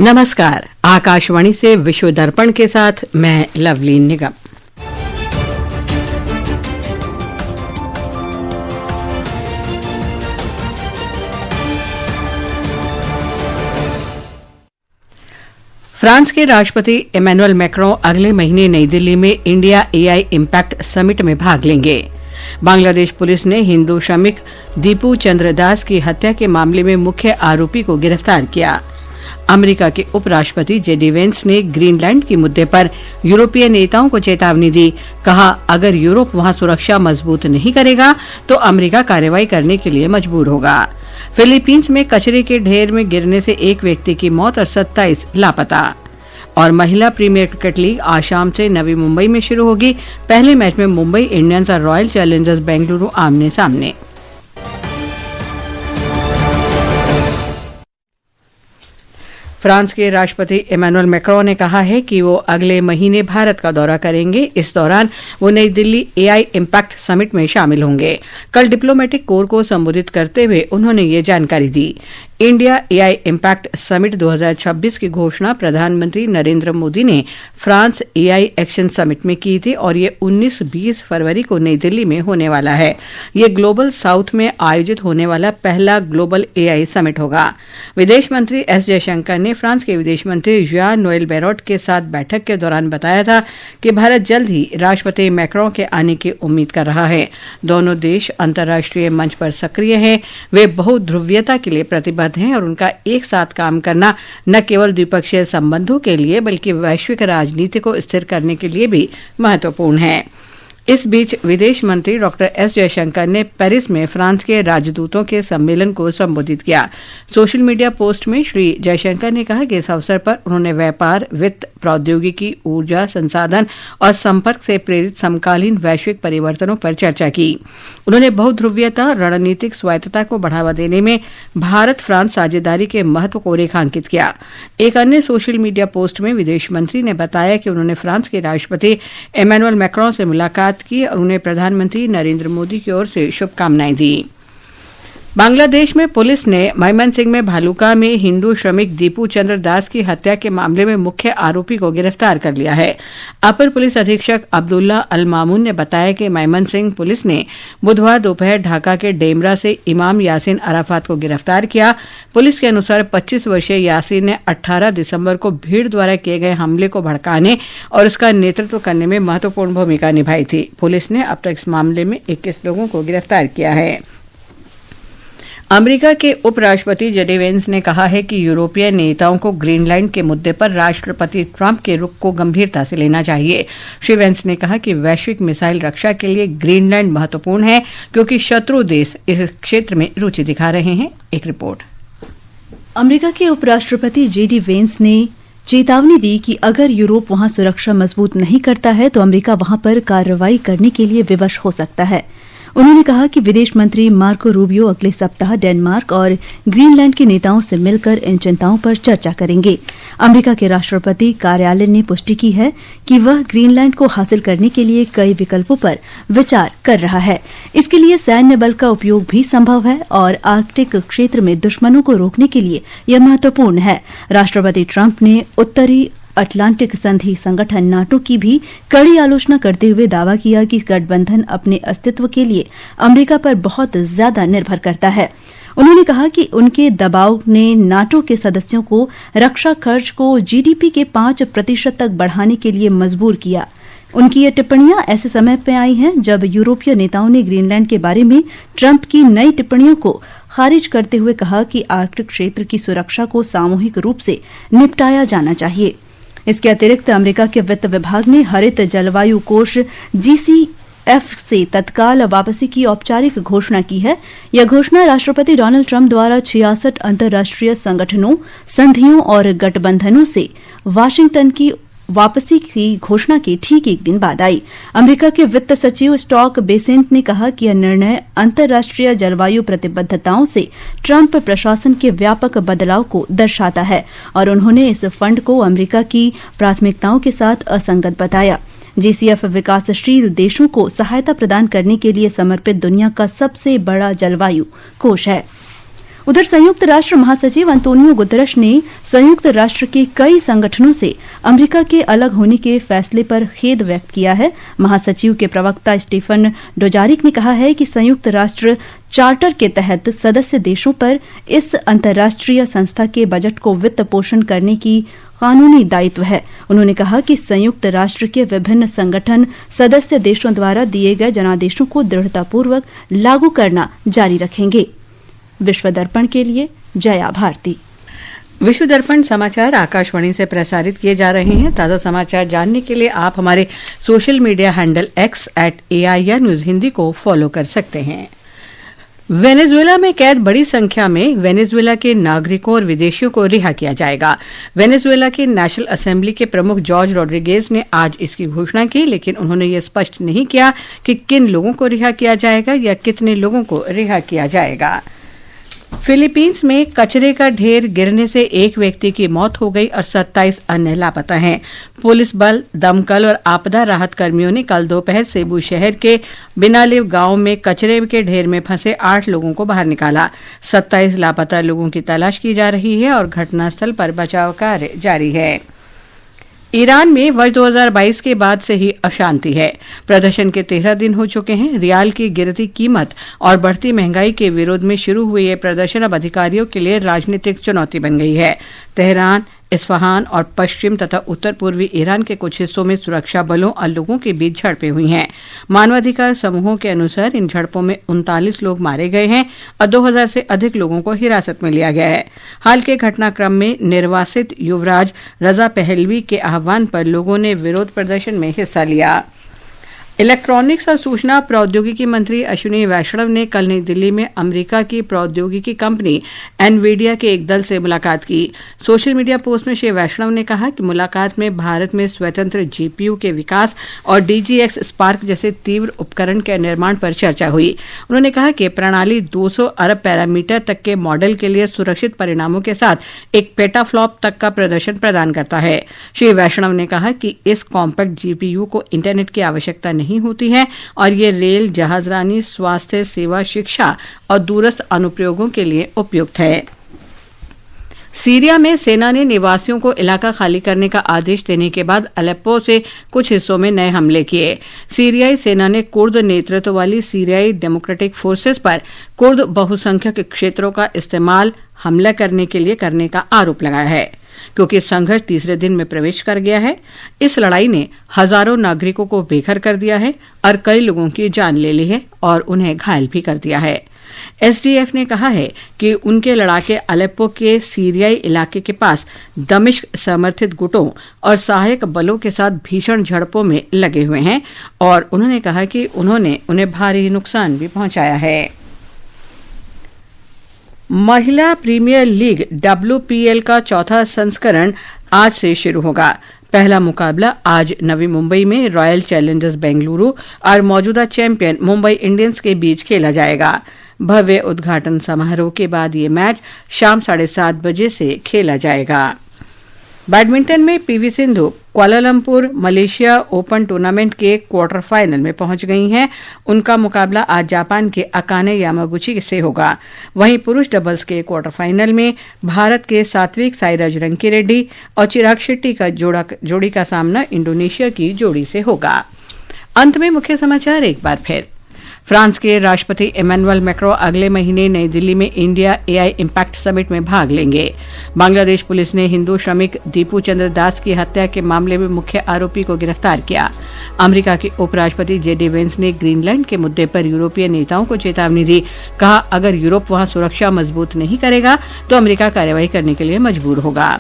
नमस्कार। आकाशवाणी से विश्व दर्पण के साथ मैं लवली निगम। फ्रांस के राष्ट्रपति इमैनुअल मैक्रों अगले महीने नई दिल्ली में इंडिया एआई इम्पैक्ट समिट में भाग लेंगे। बांग्लादेश पुलिस ने हिंदू श्रमिक दीपू चंद्र दास की हत्या के मामले में मुख्य आरोपी को गिरफ्तार किया। अमेरिका के उपराष्ट्रपति जेडी वेंस ने ग्रीनलैंड के मुद्दे पर यूरोपीय नेताओं को चेतावनी दी। कहा, अगर यूरोप वहां सुरक्षा मजबूत नहीं करेगा तो अमेरिका कार्रवाई करने के लिए मजबूर होगा। फिलीपींस में कचरे के ढेर में गिरने से एक व्यक्ति की मौत और 27 लापता। और महिला प्रीमियर क्रिकेट लीग आज शाम से नवी मुंबई में शुरू होगी। पहले मैच में मुंबई इंडियंस और रॉयल चैलेंजर्स बेंगलुरु आमने सामने। फ्रांस के राष्ट्रपति इमैनुअल मैक्रों ने कहा है कि वो अगले महीने भारत का दौरा करेंगे। इस दौरान वो नई दिल्ली एआई इम्पैक्ट समिट में शामिल होंगे। कल डिप्लोमेटिक कोर को संबोधित करते हुए उन्होंने ये जानकारी दी। इंडिया एआई इम्पैक्ट समिट 2026 की घोषणा प्रधानमंत्री नरेंद्र मोदी ने फ्रांस एआई एक्शन समिट में की थी और ये 19-20 फरवरी को नई दिल्ली में होने वाला है। ये ग्लोबल साउथ में आयोजित होने वाला पहला ग्लोबल एआई समिट होगा। विदेश मंत्री एस जयशंकर ने फ्रांस के विदेश मंत्री ज़ान नोएल बैरॉट के साथ बैठक के दौरान बताया था कि भारत जल्द ही राष्ट्रपति मैक्रों के आने की उम्मीद कर रहा है। दोनों देश अंतर्राष्ट्रीय मंच पर सक्रिय हैं। वे बहुध्रुवीयता के लिए प्रतिबद्ध हैं और उनका एक साथ काम करना न केवल द्विपक्षीय संबंधों के लिए बल्कि वैश्विक राजनीति को स्थिर करने के लिए भी महत्वपूर्ण है। इस बीच विदेश मंत्री डॉक्टर एस जयशंकर ने पेरिस में फ्रांस के राजदूतों के सम्मेलन को संबोधित किया। सोशल मीडिया पोस्ट में श्री जयशंकर ने कहा कि इस अवसर पर उन्होंने व्यापार, वित्त, प्रौद्योगिकी, ऊर्जा, संसाधन और संपर्क से प्रेरित समकालीन वैश्विक परिवर्तनों पर चर्चा की। उन्होंने बहुध्रुवीयता और रणनीतिक स्वायत्तता को बढ़ावा देने में भारत फ्रांस साझेदारी के महत्व को रेखांकित किया। एक अन्य सोशल मीडिया पोस्ट में विदेश मंत्री ने बताया कि उन्होंने फ्रांस के राष्ट्रपति इमैनुअल मैक्रों से मुलाकात की और उन्हें प्रधानमंत्री नरेंद्र मोदी की ओर से शुभकामनाएं दी। बांग्लादेश में पुलिस ने मयमनसिंह में भालुका में हिंदू श्रमिक दीपू चंद्र दास की हत्या के मामले में मुख्य आरोपी को गिरफ्तार कर लिया है। अपर पुलिस अधीक्षक अब्दुल्ला अल मामून ने बताया कि मयमनसिंह पुलिस ने बुधवार दोपहर ढाका के डेमरा से इमाम यासीन अराफात को गिरफ्तार किया। पुलिस के अनुसार 25 वर्षीय यासीन ने 18 दिसंबर को भीड़ द्वारा किए गए हमले को भड़काने और उसका नेतृत्व करने में महत्वपूर्ण भूमिका निभाई थी। पुलिस ने अब तक इस मामले में 21 लोगों को गिरफ्तार किया है। अमेरिका के उपराष्ट्रपति जेडी वेंस ने कहा है कि यूरोपीय नेताओं को ग्रीनलैंड के मुद्दे पर राष्ट्रपति ट्रंप के रुख को गंभीरता से लेना चाहिए। श्री वेंस ने कहा कि वैश्विक मिसाइल रक्षा के लिए ग्रीनलैंड महत्वपूर्ण है क्योंकि शत्रु देश इस क्षेत्र में रुचि दिखा रहे हैं। एक रिपोर्ट। अमेरिका के उपराष्ट्रपति जेडी वेंस ने चेतावनी दी कि अगर यूरोप वहां सुरक्षा मजबूत नहीं करता है तो अमेरिका वहां पर कार्रवाई करने के लिए विवश हो सकता है। उन्होंने कहा कि विदेश मंत्री मार्को रूबियो अगले सप्ताह डेनमार्क और ग्रीनलैंड के नेताओं से मिलकर इन चिंताओं पर चर्चा करेंगे। अमेरिका के राष्ट्रपति कार्यालय ने पुष्टि की है कि वह ग्रीनलैंड को हासिल करने के लिए कई विकल्पों पर विचार कर रहा है। इसके लिए सैन्य बल का उपयोग भी संभव है और आर्कटिक क्षेत्र में दुश्मनों को रोकने के लिए यह महत्वपूर्ण है। राष्ट्रपति ट्रंप ने उत्तरी अटलांटिक संधि संगठन नाटो की भी कड़ी आलोचना करते हुए दावा किया कि गठबंधन अपने अस्तित्व के लिए अमेरिका पर बहुत ज्यादा निर्भर करता है। उन्होंने कहा कि उनके दबाव ने नाटो के सदस्यों को रक्षा खर्च को जीडीपी के 5% तक बढ़ाने के लिए मजबूर किया। उनकी ये टिप्पणियां ऐसे समय पर आई हैं जब यूरोपीय नेताओं ने ग्रीनलैंड के बारे में ट्रंप की नई टिप्पणियों को खारिज करते हुए कहा कि आर्कटिक क्षेत्र की सुरक्षा को सामूहिक रूप से निपटाया जाना चाहिए। इसके अतिरिक्त अमेरिका के वित्त विभाग ने हरित जलवायु कोष GCF से तत्काल वापसी की औपचारिक घोषणा की है। यह घोषणा राष्ट्रपति डोनाल्ड ट्रंप द्वारा 66 अंतर्राष्ट्रीय संगठनों, संधियों और गठबंधनों से वाशिंगटन की वापसी की घोषणा के ठीक एक दिन बाद आई। अमेरिका के वित्त सचिव स्टॉक बेसेंट ने कहा कि यह निर्णय अंतर्राष्ट्रीय जलवायु प्रतिबद्धताओं से ट्रंप प्रशासन के व्यापक बदलाव को दर्शाता है और उन्होंने इस फंड को अमेरिका की प्राथमिकताओं के साथ असंगत बताया। GCF विकासशील देशों को सहायता प्रदान करने के लिए समर्पित दुनिया का सबसे बड़ा जलवायु कोष है। उधर संयुक्त राष्ट्र महासचिव अंतोनियो गुतरश ने संयुक्त राष्ट्र के कई संगठनों से अमेरिका के अलग होने के फैसले पर खेद व्यक्त किया है। महासचिव के प्रवक्ता स्टीफन डुजारिक ने कहा है कि संयुक्त राष्ट्र चार्टर के तहत सदस्य देशों पर इस अंतर्राष्ट्रीय संस्था के बजट को वित्त पोषण करने की कानूनी दायित्व है। उन्होंने कहा कि संयुक्त राष्ट्र के विभिन्न संगठन सदस्य देशों द्वारा दिए गए जनादेशों को दृढ़तापूर्वक लागू करना जारी रखेंगे। विश्व दर्पण के लिए जया भारती। विश्व दर्पण समाचार आकाशवाणी से प्रसारित किए जा रहे हैं। ताजा समाचार जानने के लिए आप हमारे social media handle @AIR news Hindi को फॉलो कर सकते हैं। वेनेजुएला में कैद बड़ी संख्या में वेनेजुएला के नागरिकों और विदेशियों को रिहा किया जाएगा। वेनेजुएला की नेशनल असेंबली के प्रमुख जॉर्ज रोड्रिगेज ने आज इसकी घोषणा की, लेकिन उन्होंने ये स्पष्ट नहीं किया कि किन लोगों को रिहा किया जाएगा या कितने लोगों को रिहा किया जाएगा। फिलीपींस में कचरे का ढेर गिरने से एक व्यक्ति की मौत हो गई और 27 अन्य लापता हैं। पुलिस बल, दमकल और आपदा राहत कर्मियों ने कल दोपहर सेबू शहर के बिनालिव गांव में कचरे के ढेर में फंसे 8 लोगों को बाहर निकाला। 27 लापता लोगों की तलाश की जा रही है और घटनास्थल पर बचाव कार्य जारी है। ईरान में वर्ष 2022 के बाद से ही अशांति है। प्रदर्शन के 13 दिन हो चुके हैं। रियाल की गिरती कीमत और बढ़ती महंगाई के विरोध में शुरू हुए ये प्रदर्शन अब अधिकारियों के लिए राजनीतिक चुनौती बन गई है। तेहरान, इस्फहान और पश्चिम तथा उत्तर पूर्वी ईरान के कुछ हिस्सों में सुरक्षा बलों और लोगों के बीच झड़पें हुई हैं। मानवाधिकार समूहों के अनुसार इन झड़पों में 39 लोग मारे गए हैं और 2000 से अधिक लोगों को हिरासत में लिया गया है। हाल के घटनाक्रम में निर्वासित युवराज रजा पहलवी के आह्वान पर लोगों ने विरोध प्रदर्शन में हिस्सा लिया। इलेक्ट्रॉनिक्स और सूचना प्रौद्योगिकी मंत्री अश्विनी वैष्णव ने कल नई दिल्ली में अमेरिका की प्रौद्योगिकी कंपनी एनवीडिया के एक दल से मुलाकात की। सोशल मीडिया पोस्ट में श्री वैष्णव ने कहा कि मुलाकात में भारत में स्वतंत्र जीपीयू के विकास और डीजीएक्स स्पार्क जैसे तीव्र उपकरण के निर्माण पर चर्चा हुई। उन्होंने कहा कि प्रणाली 200 अरब पैरामीटर तक के मॉडल के लिए सुरक्षित परिणामों के साथ एक पेटाफ्लॉप तक का प्रदर्शन प्रदान करता है। श्री वैष्णव ने कहा कि इस कॉम्पैक्ट जीपीयू को इंटरनेट की आवश्यकता नहीं होती है और ये रेल, जहाजरानी, स्वास्थ्य सेवा, शिक्षा और दूरस्थ अनुप्रयोगों के लिए उपयुक्त है। सीरिया में सेना ने निवासियों को इलाका खाली करने का आदेश देने के बाद अलेप्पो से कुछ हिस्सों में नए हमले किए। सीरियाई सेना ने कुर्द नेतृत्व वाली सीरियाई डेमोक्रेटिक फोर्सेस पर कुर्द बहुसंख्यक क्षेत्रों का इस्तेमाल हमला करने के लिए करने का आरोप लगाया है। क्योंकि संघर्ष तीसरे दिन में प्रवेश कर गया है, इस लड़ाई ने हजारों नागरिकों को बेघर कर दिया है और कई लोगों की जान ले ली है और उन्हें घायल भी कर दिया है। एसडीएफ ने कहा है कि उनके लड़ाके अलेप्पो के सीरियाई इलाके के पास दमिश्क समर्थित गुटों और सहायक बलों के साथ भीषण झड़पों में लगे हुए हैं और उन्होंने कहा कि उन्होंने उन्हें भारी नुकसान भी पहुंचाया है। महिला प्रीमियर लीग WPL का चौथा संस्करण आज से शुरू होगा। पहला मुकाबला आज नवी मुंबई में रॉयल चैलेंजर्स बेंगलुरु और मौजूदा चैंपियन मुंबई इंडियंस के बीच खेला जाएगा। भव्य उद्घाटन समारोह के बाद ये मैच शाम 7:30 बजे से खेला जाएगा। बैडमिंटन में PV Sindhu Kuala Lumpur Malaysia open tournament के क्वार्टर फाइनल में पहुंच गई हैं। उनका मुकाबला आज जापान के अकाने यामागुची से होगा। वहीं पुरुष डबल्स के क्वार्टर फाइनल में भारत के सात्विक साईराज रंकीरेड्डी और चिराग शेट्टी का जोड़ी का सामना इंडोनेशिया की जोड़ी से होगा। अंत में मुख्य समाचार एक बार फिर। फ्रांस के राष्ट्रपति इमैनुअल मैक्रों अगले महीने नई दिल्ली में इंडिया AI इम्पैक्ट समिट में भाग लेंगे। बांग्लादेश पुलिस ने हिंदू श्रमिक दीपू चंद्र दास की हत्या के मामले में मुख्य आरोपी को गिरफ्तार किया। अमेरिका के उपराष्ट्रपति JD वेंस ने ग्रीनलैंड के मुद्दे पर यूरोपीय नेताओं को चेतावनी दी। कहा, अगर यूरोप वहां सुरक्षा मजबूत नहीं करेगा तो अमेरिका कार्रवाई करने के लिए मजबूर होगा।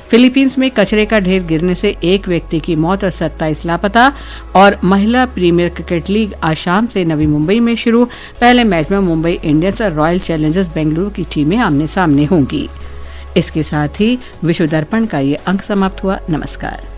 फिलीपींस में कचरे का ढेर गिरने से एक व्यक्ति की मौत और 27 लापता। और महिला प्रीमियर क्रिकेट लीग आज शाम से नवी मुंबई में शुरू। पहले मैच में मुंबई इंडियंस और रॉयल चैलेंजर्स बेंगलुरु की टीमें आमने सामने होंगी। इसके साथ ही विश्व दर्पण का ये अंक समाप्त हुआ। नमस्कार।